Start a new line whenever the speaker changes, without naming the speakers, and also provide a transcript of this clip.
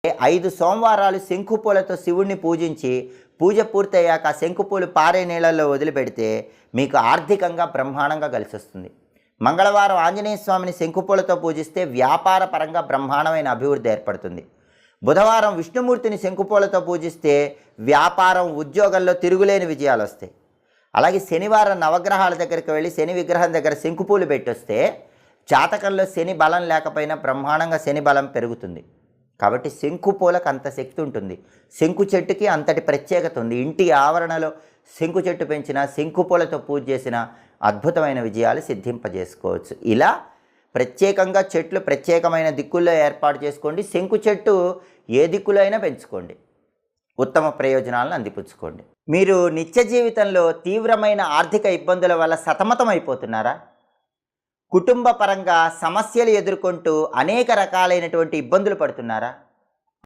5 సోమవారాలు శంకుపూలతో శివుణ్ణి పూజించి పూజ పూర్తయ్యాక ఆ శంకుపూలు పారే నీళ్ళల్లో వదిలిపెడితే మీకు ఆర్థికంగా బ్రహ్మాండంగా కలిసి వస్తుంది. మంగళవారం ఆంజనేయ స్వామిని శంకుపూలతో పూజిస్తే వ్యాపార పరంగా బ్రహ్మాండమైన అభివృద్ధి ఏర్పడుతుంది. బుధవారం విష్ణుమూర్తిని శంకుపూలతో పూజిస్తే వ్యాపారం, ఉద్యోగంలో తిరుగులేని విజయాలు వస్తాయి. అలాగే శనివారం నవగ్రహాల దగ్గరికి వెళ్ళి శని విగ్రహం దగ్గర శంకుపూలు పెట్టొస్తే జాతకంలో శని బలం లేకపోయినా బ్రహ్మాండంగా శని బలం పెరుగుతుంది. కాబట్టి శంకుపూలకు అంత శక్తి ఉంటుంది. శంకు చెట్టుకి అంతటి ప్రత్యేకత ఉంది. ఇంటి ఆవరణలో శంకు చెట్టు పెంచిన, శంకుపూలతో పూజ చేసిన అద్భుతమైన విజయాలు సిద్ధింపజేసుకోవచ్చు. ఇలా ప్రత్యేకంగా చెట్లు ప్రత్యేకమైన దిక్కుల్లో ఏర్పాటు చేసుకోండి. శంకు చెట్టు ఏ దిక్కులో అయినా పెంచుకోండి. ఉత్తమ ప్రయోజనాలను అందిపుచ్చుకోండి. మీరు నిత్య జీవితంలో తీవ్రమైన ఆర్థిక ఇబ్బందుల వల్ల సతమతం అయిపోతున్నారా? కుటుంబ పరంగా సమస్యలు ఎదుర్కొంటూ అనేక రకాలైనటువంటి ఇబ్బందులు పడుతున్నారా?